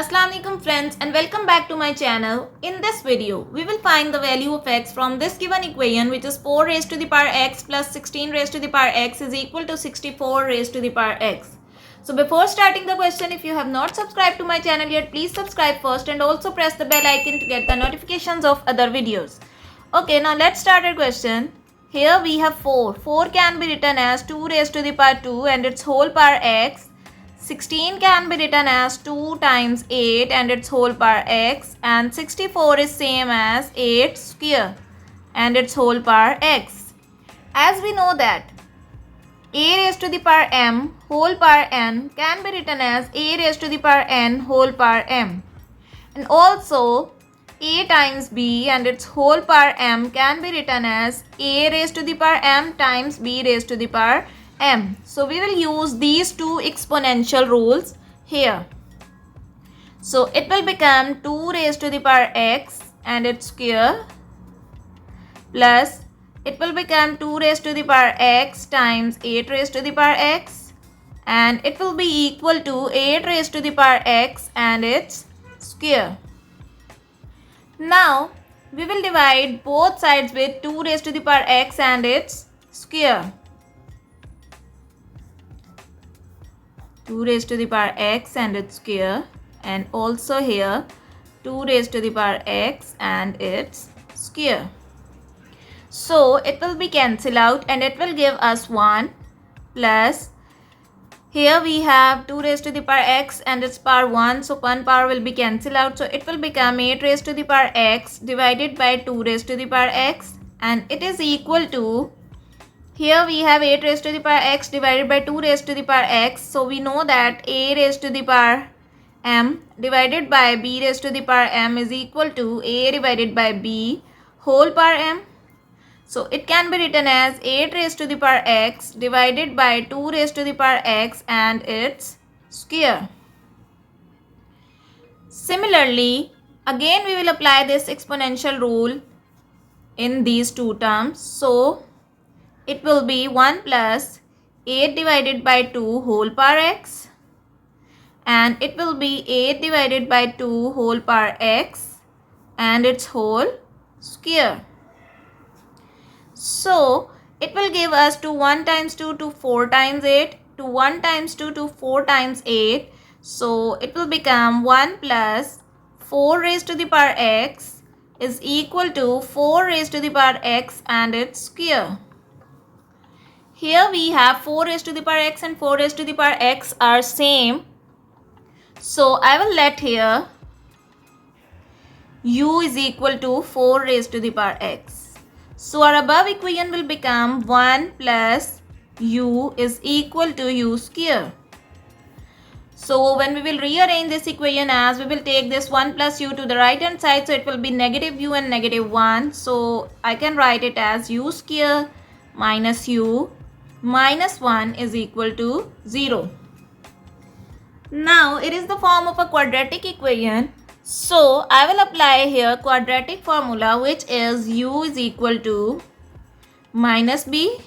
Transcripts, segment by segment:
Assalamu alaikum friends and welcome back to my channel. In this video, we will find the value of x from this given equation, which is 4 raised to the power x plus 16 raised to the power x is equal to 64 raised to the power x. So before starting the question, if you have not subscribed to my channel yet, please subscribe first and also press the bell icon to get the notifications of other videos. Okay, now let's start our question. Here we have 4. 4 can be written as 2 raised to the power 2 and its whole power x. 16 can be written as 2 times 8 and its whole power x, and 64 is same as 8 square and its whole power x. As we know that a raised to the power m whole power n can be written as a raised to the power n whole power m, and also a times b and its whole power m can be written as a raised to the power m times b raised to the power m. So we will use these two exponential rules here. So it will become 2 raised to the power x and its square plus it will become 2 raised to the power x times 8 raised to the power x, and it will be equal to 8 raised to the power x and its square. Now we will divide both sides with 2 raised to the power x and its square. 2 raised to the power x and its square, and also here 2 raised to the power x and its square. So it will be cancelled out and it will give us 1 plus here we have 2 raised to the power x and its power 1, so 1 power will be cancelled out, so it will become 8 raised to the power x divided by 2 raised to the power x, and it is equal to, here we have 8 raised to the power x divided by 2 raised to the power x, so we know that a raised to the power m divided by b raised to the power m is equal to a divided by b whole power m. So it can be written as 8 raised to the power x divided by 2 raised to the power x and its square. Similarly, again we will apply this exponential rule in these two terms. So it will be 1 plus 8 divided by 2 whole power x, and it will be 8 divided by 2 whole power x and its whole square. So it will give us to 1 times 2 to 4 times 8 to 1 times 2 to 4 times 8. So it will become 1 plus 4 raised to the power x is equal to 4 raised to the power x and its square. Here we have 4 raised to the power x and 4 raised to the power x are same. So I will let here u is equal to 4 raised to the power x. So our above equation will become 1 plus u is equal to u square. So when we will rearrange this equation, as we will take this 1 plus u to the right hand side, so it will be negative u and negative 1. So I can write it as u square minus u minus 1 is equal to 0. Now it is the form of a quadratic equation. So I will apply here quadratic formula, which is u is equal to minus b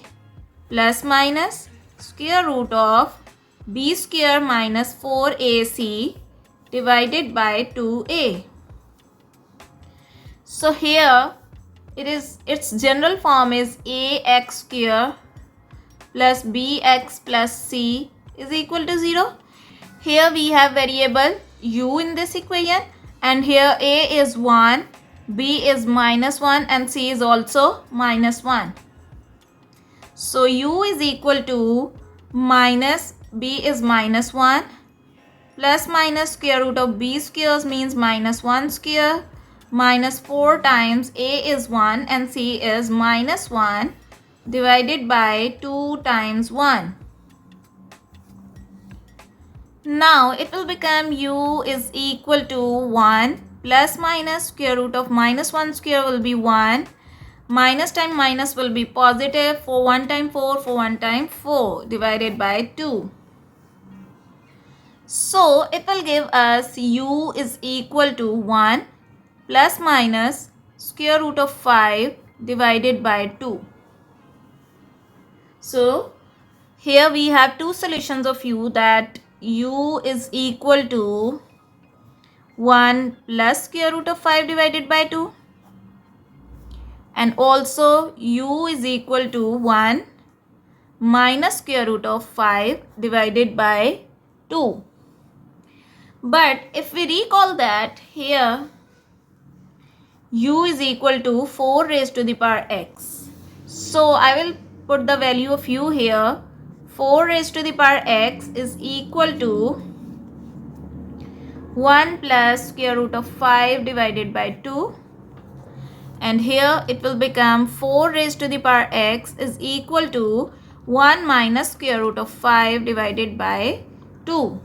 plus minus square root of b square minus 4ac divided by 2a. So here its general form is ax square plus bx plus c is equal to 0. Here we have variable u in this equation, and here a is 1, b is minus 1 and c is also minus 1. So u is equal to minus b is minus 1 plus minus square root of b squares means minus 1 square minus 4 times a is 1 and c is minus 1 divided by 2 times 1. Now it will become u is equal to 1 plus minus square root of minus 1 square will be 1. Minus time minus will be positive. For 1 time 4, for 1 time 4 divided by 2. So it will give us u is equal to 1 plus minus square root of 5 divided by 2. So here we have two solutions of u, that u is equal to 1 plus square root of 5 divided by 2. And also u is equal to 1 minus square root of 5 divided by 2. But if we recall that here u is equal to 4 raised to the power x. So I will put the value of u here. 4 raised to the power x is equal to 1 plus square root of 5 divided by 2. And here it will become 4 raised to the power x is equal to 1 minus square root of 5 divided by 2.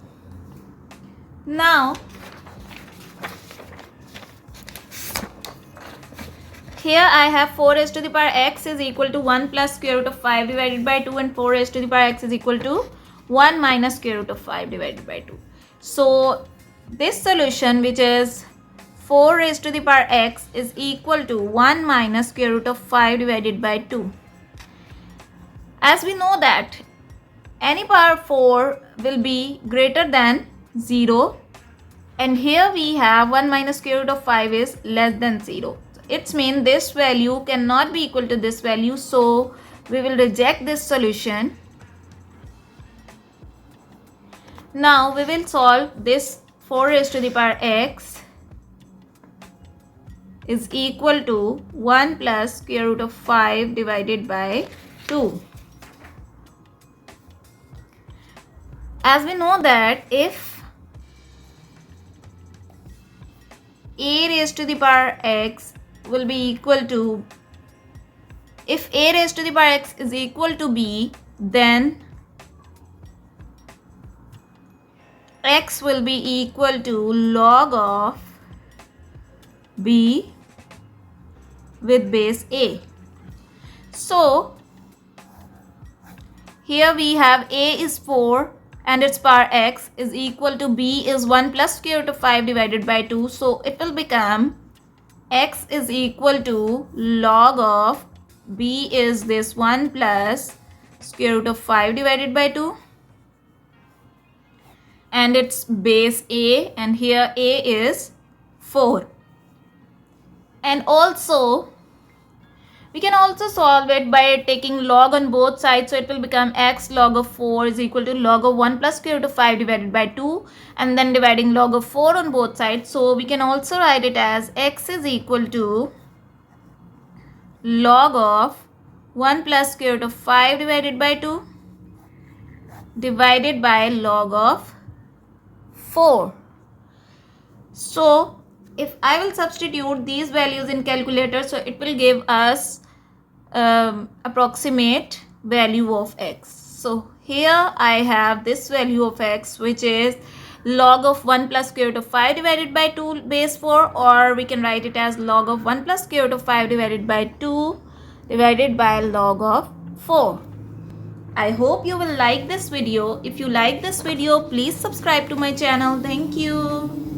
Now, here I have 4 raised to the power x is equal to 1 plus square root of 5 divided by 2, and 4 raised to the power x is equal to 1 minus square root of 5 divided by 2. So, this solution, which is 4 raised to the power x, is equal to 1 minus square root of 5 divided by 2. As we know that any power 4 will be greater than 0, and here we have 1 minus square root of 5 is less than 0. It means this value cannot be equal to this value, so we will reject this solution. Now we will solve this 4 raised to the power x is equal to 1 plus square root of 5 divided by 2. As we know that if a raised to the power x will be equal to, if a raised to the power x is equal to b, then x will be equal to log of b with base a. So, here we have a is 4 and its power x is equal to b is 1 plus square root of 5 divided by 2. So, it will become x is equal to log of b is this 1 plus square root of 5 divided by 2. And its base a, and here a is 4. And also we can also solve it by taking log on both sides. So it will become x log of 4 is equal to log of 1 plus square root of 5 divided by 2, and then dividing log of 4 on both sides. So we can also write it as x is equal to log of 1 plus square root of 5 divided by 2 divided by log of 4. So if I will substitute these values in calculator, so it will give us approximate value of x. So here I have this value of x, which is log of 1 plus square root of 5 divided by 2 base 4, or we can write it as log of 1 plus square root of 5 divided by 2 divided by log of 4. I hope you will like this video. If you like this video, please subscribe to my channel. Thank you.